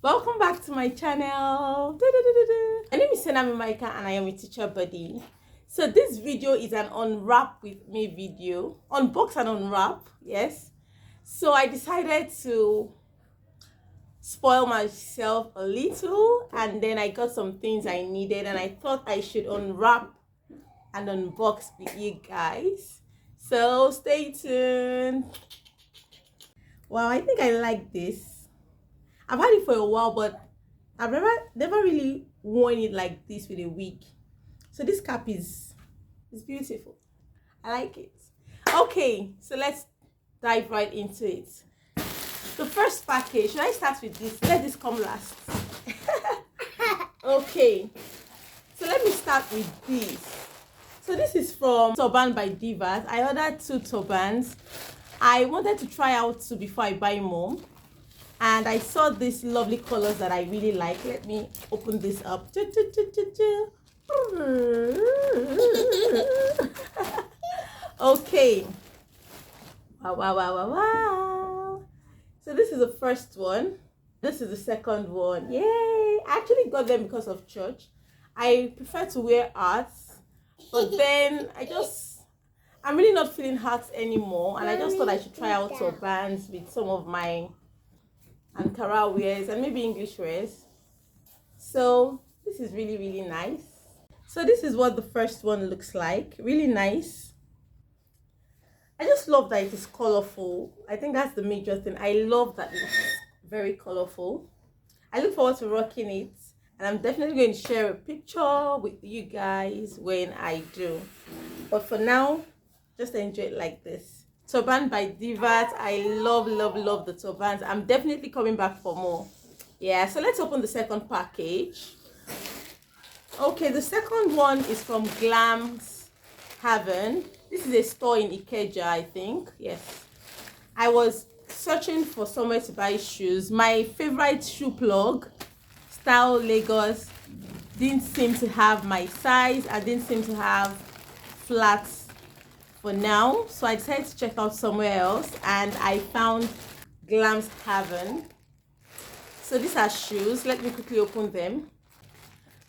Welcome back to my channel. My name is Senami Maika and I am a teacher buddy. So this video is an unwrap with me video. Unbox and unwrap, yes. So I decided to spoil myself a little and then I got some things I needed and I thought I should unwrap and unbox with you guys. So stay tuned. Wow, I think I like this. I've had it for a while, but I've never really worn it like this with a wig. So this cap is beautiful. I like it. Okay, so let's dive right into it. The first package, should I start with this? Let this come last. Okay, so let me start with this. So this is from Turbans by Devat. I ordered 2 turbans. I wanted to try out 2 before I buy more. And I saw these lovely colors that I really like. Let me open this up. Okay. Wow. So this is the first one. This is the second one. Yay! I actually got them because of church. I prefer to wear hats, but then I'm really not feeling hats anymore. And I just thought I should try out turbans with some of my Ankara wears and maybe English wears. So this is really nice. So this is what the first one looks like. Really nice. I just love that it is colorful. I think that's the major thing. I love that it's very colorful. I look forward to rocking it, and I'm definitely going to share a picture with you guys when I do. But for now, just enjoy it like this. Turban by Devat. I love the turbans. I'm definitely coming back for more. Yeah, so let's open the second package. Okay, the second one is from Glam Haven. This is a store in Ikeja, I think. Yes. I was searching for somewhere to buy shoes. My favorite shoe plug, Style Lagos, didn't seem to have my size. I didn't seem to have flats for now, so I decided to check out somewhere else and I found Glam Haven. So these are shoes. Let me quickly open them.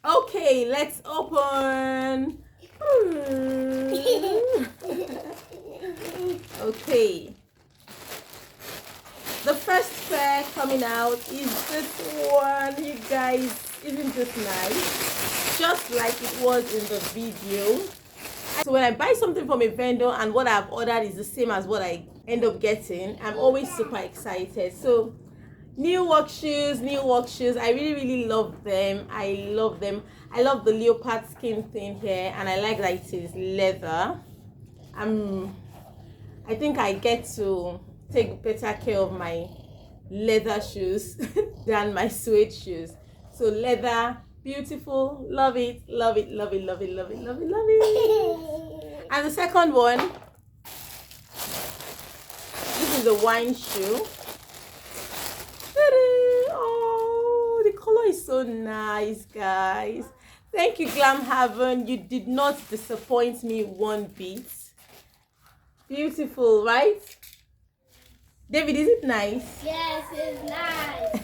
Okay, let's open. Okay, the first pair coming out is this one. You guys, isn't this nice? Just like it was in the video. So when I buy something from a vendor and what I've ordered is the same as what I end up getting, I'm always super excited. So new work shoes. I really love them. I love them. I love the leopard skin thing here, and I like that it is leather. I think I get to take better care of my leather shoes than my suede shoes. So leather, beautiful, love it. And the second one, this is a wine shoe. Oh, the color is so nice, guys. Thank you, Glam Haven. You did not disappoint me one bit. Beautiful, right? David, is it nice? Yes, it's nice.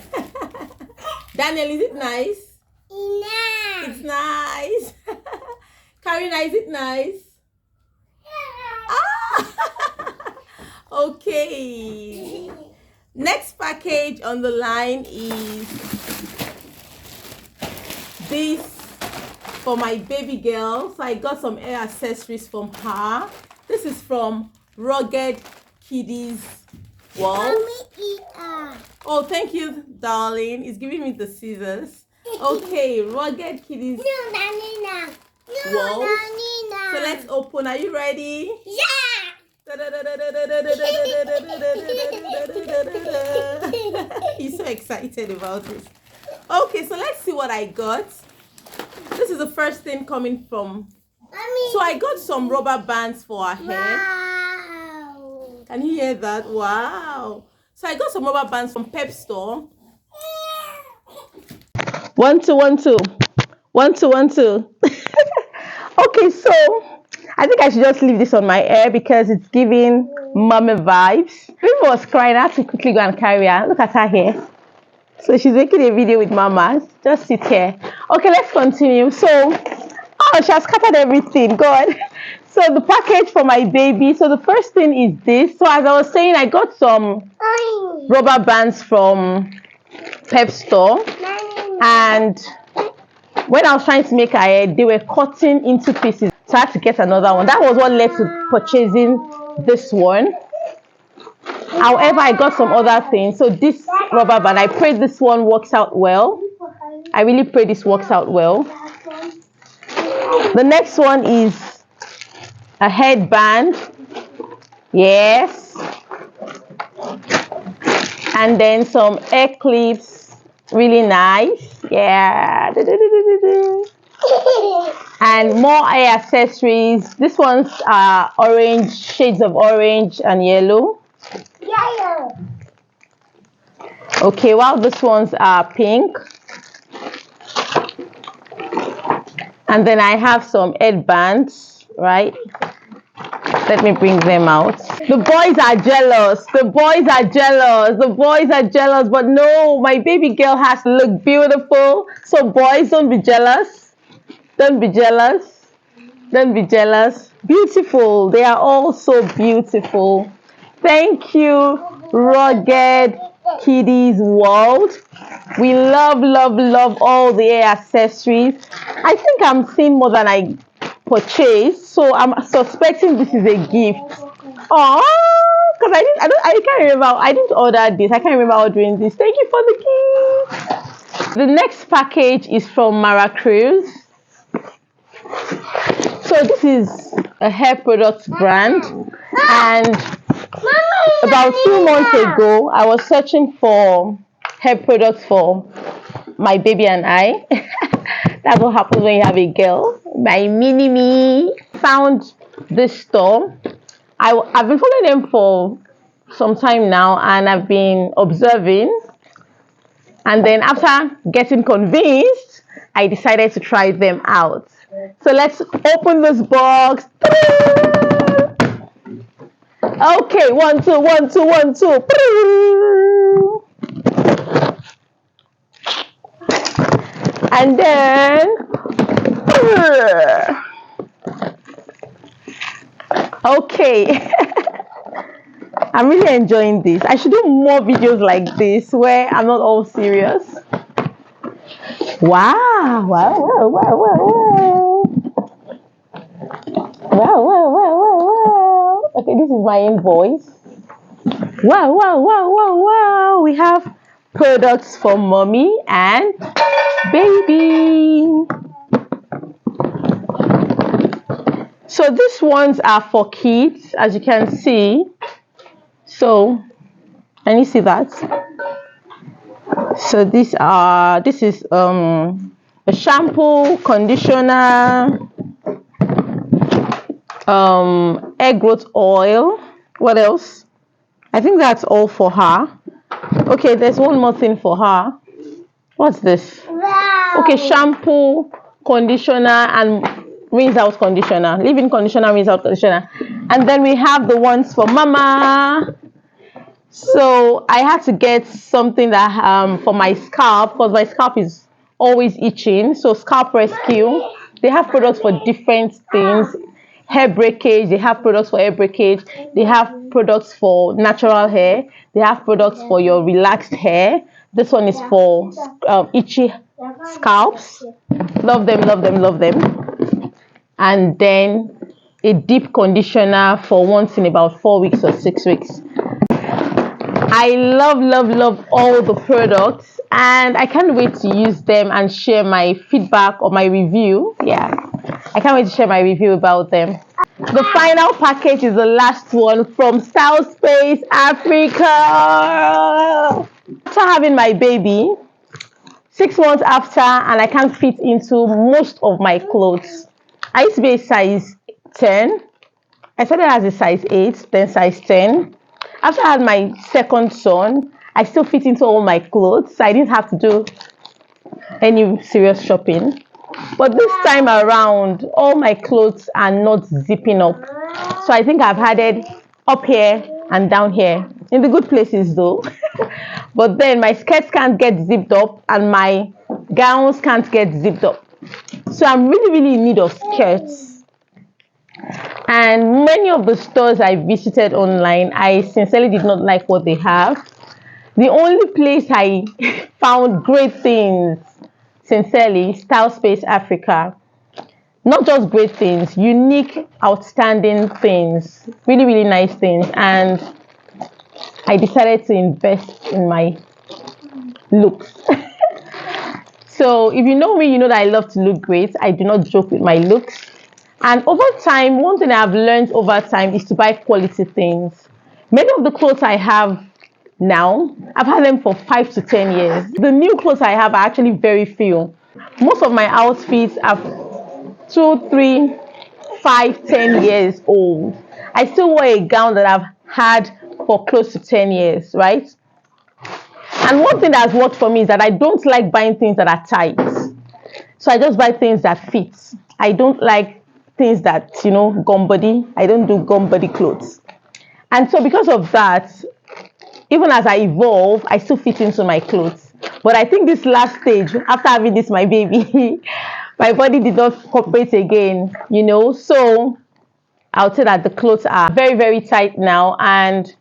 Daniel, is it nice? Nice. It's nice. Karina, is it nice? Ah! Okay. Next package on the line is this for my baby girl. So I got some hair accessories from her. This is from Rugged Kiddies World. Oh, thank you, darling. It's giving me the scissors. Okay, Rugged Kiddies World. So let's open. Are you ready? Yeah. He's so excited about this. Okay, so let's see what I got. This is the first thing coming from. So I got some rubber bands for her hair. Wow. Can you hear that? Wow. So I got some rubber bands from Pep Store. 1 2 1 2 1 2 1 2. Okay, so I think I should just leave this on my hair because it's giving mommy vibes. People was crying. I had to quickly go and carry her. Look at her hair. So she's making a video with mamas. Just sit here. Okay, let's continue. So, oh, she has scattered everything. God. So the package for my baby. So the first thing is this. So as I was saying, I got some rubber bands from Pep Store, and when I was trying to make her hair, they were cutting into pieces. So I had to get another one. That was what led to purchasing this one. However, I got some other things. So this rubber band, I pray this one works out well. I really pray this works out well. The next one is a headband. Yes. And then some hair clips. Really nice. Yeah. And more hair accessories. These ones are orange, shades of orange and yellow. Okay, while these ones are pink. And then I have some headbands, right? Let me bring them out. The boys are jealous. The boys are jealous. The boys are jealous. But no, my baby girl has to look beautiful. So boys, don't be jealous. Don't be jealous. Don't be jealous. Beautiful. They are all so beautiful. Thank you, Rugged Kiddies World. We love, love, love all the hair accessories. I think I'm seeing more than I purchased, so I'm suspecting this is a gift. Oh, because I can't remember. I didn't order this. I can't remember ordering this. Thank you for the gift. The next package is from Cruiz. So this is a hair product brand, and about 2 months ago, I was searching for hair products for my baby and I. That's what happens when you have a girl. My mini-me. Found this store. I've been following them for some time now, and I've been observing. And then after getting convinced, I decided to try them out. So let's open this box. Okay, 1, 2, 1, 2, 1, 2. And then, okay. I'm really enjoying this. I should do more videos like this where I'm not all serious. Wow, wow, wow, wow, wow, wow. Wow, wow, wow, wow, wow. Okay, this is my invoice. Wow, wow, wow, wow, wow. We have products for mommy and baby. So these ones are for kids, as you can see. So, can you see that? So this is a shampoo, conditioner, hair growth oil. What else? I think that's all for her. Okay, there's one more thing for her. What's this? Wow. Okay, shampoo, conditioner, and rinse out conditioner. Leave-in conditioner, rinse out conditioner. And then we have the ones for mama. So I had to get something that for my scalp, because my scalp is always itching. So Scalp Rescue, they have products for different things. Hair breakage, they have products for hair breakage. They have products for natural hair. They have products for your relaxed hair. This one is for itchy scalps. Love them, love them, love them. And then a deep conditioner for once in about 4 weeks or 6 weeks. I love, love, love all the products, and I can't wait to use them and share my feedback or my review. Yeah, I can't wait to share my review about them. The final package is the last one from South Space Africa. After having my baby, 6 months after, and I can't fit into most of my clothes. I used to be a size 10. I started as a size 8, then size 10. After I had my second son, I still fit into all my clothes. So I didn't have to do any serious shopping. But this time around, all my clothes are not zipping up. So I think I've added up here and down here. In the good places though. But then my skirts can't get zipped up and my gowns can't get zipped up. So I'm really in need of skirts. And many of the stores I visited online, I sincerely did not like what they have. The only place I found great things, sincerely, Style Space Africa. Not just great things, unique, outstanding things, really nice things. And I decided to invest in my looks. So if you know me, you know that I love to look great. I do not joke with my looks. And over time, one thing I've learned over time is to buy quality things. Many of the clothes I have now, I've had them for 5 to 10 years. The new clothes I have are actually very few. Most of my outfits are 2, 3, 5, 10 years old. I still wear a gown that I've had for close to 10 years, right? And one thing that has worked for me is that I don't like buying things that are tight. So I just buy things that fit. I don't like things that, gum body. I don't do gum body clothes. And so because of that, even as I evolve, I still fit into my clothes. But I think this last stage, after having this, my baby, my body did not cooperate again, So I would say that the clothes are very tight now, and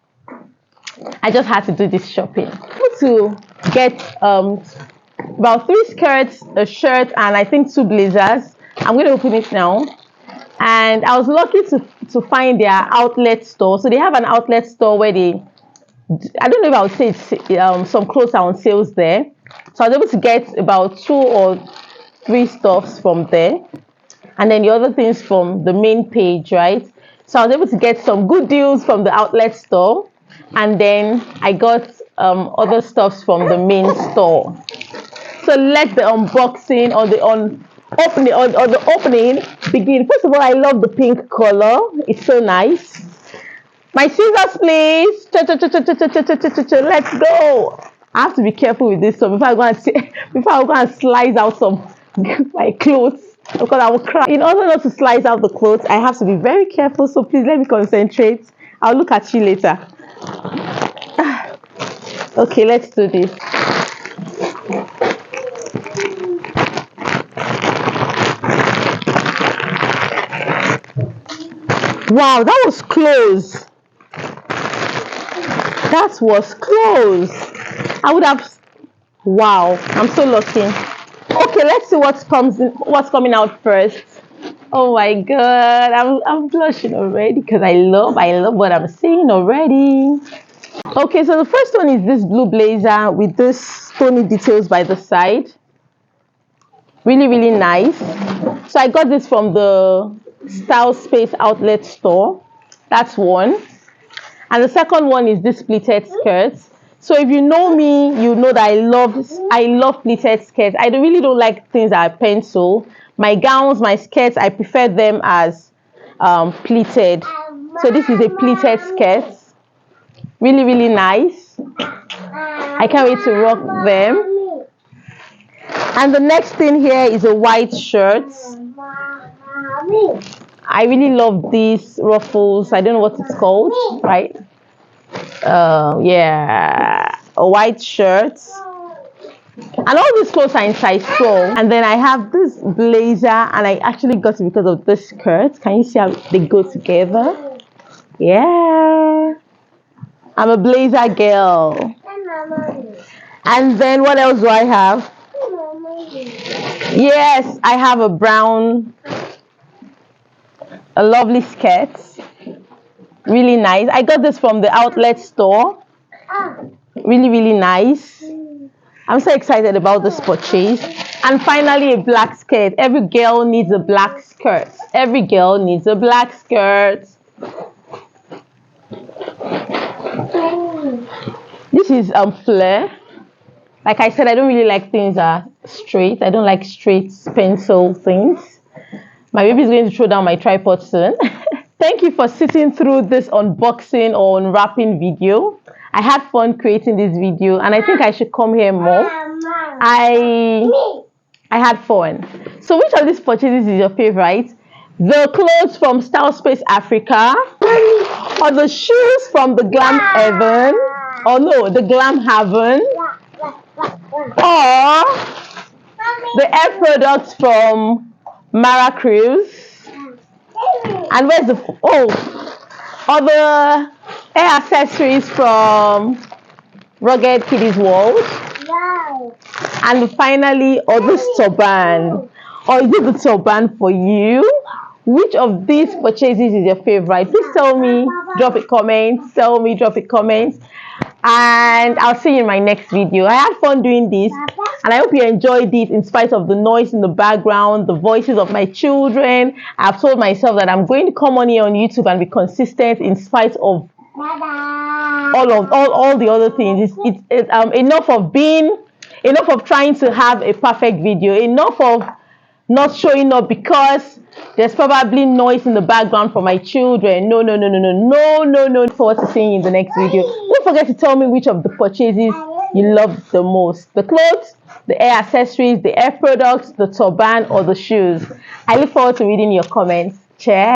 I just had to do this shopping. To get about 3 skirts, a shirt, and I think 2 blazers. I'm going to open it now. And I was lucky to find their outlet store. So they have an outlet store where I don't know if I would say it's, some clothes are on sales there. So I was able to get about 2 or 3 stuffs from there. And then the other things from the main page, right? So I was able to get some good deals from the outlet store. And then I got other stuffs from the main store. So let the unboxing or the opening begin. First of all, I love the pink color. It's so nice. My scissors, please. Let's go. I have to be careful with this stuff before I go and slice out some my clothes, because I will cry. In order not to slice out the clothes, I have to be very careful. So please let me concentrate. I'll look at you later. Okay, let's do this. Wow, that was close. That was close. I would have. Wow, I'm so lucky. Okay, let's see what's coming out first. Oh my God, I'm blushing already because I love what I'm seeing already. Okay, so the first one is this blue blazer with this stony details by the side. Really nice. So I got this from the Style Space outlet store. That's one. And the second one is this pleated skirt. So if you know me, you know that I love pleated skirts. I really don't like things that are pencil. My gowns, my skirts, I prefer them as pleated. So this is a pleated skirt. Really nice. I can't wait to rock them. And the next thing here is a white shirt. I really love these ruffles. I don't know what it's called, right? Yeah, a white shirt. And all these clothes are in size 12. And then I have this blazer, and I actually got it because of this skirt. Can you see how they go together? Yeah. I'm a blazer girl. And then what else do I have? Yes, I have a lovely skirt. Really nice. I got this from the outlet store. Really nice. I'm so excited about this purchase. And finally, a black skirt. Every girl needs a black skirt. Every girl needs a black skirt. This is flare. Like I said, I don't really like things that are straight. I don't like straight pencil things. My baby is going to throw down my tripod soon. Thank you for sitting through this unboxing or unwrapping video. I had fun creating this video, and I think I should come here more. I had fun. So which of these purchases is your favorite? The clothes from Style Space Africa, or the shoes from the Glam Haven, or no, the Glam Haven, or the hair products from Cruiz. And where's the other hair accessories from Rugged Kiddies World? And finally, other turban. Or is it the turban for you? Which of these purchases is your favorite? Please tell me, drop a comment. Tell me, drop a comment. And I'll see you in my next video. I had fun doing this, and I hope you enjoyed this in spite of the noise in the background, the voices of my children. I've told myself that I'm going to come on here on YouTube and be consistent in spite of all the other things. It's enough of trying to have a perfect video, enough of not showing up because there's probably noise in the background for my children. No. Look forward to seeing you in the next video. Don't forget to tell me which of the purchases you love the most: the clothes, the hair accessories, the hair products, the turban, or the shoes. I look forward to reading your comments. Cheers.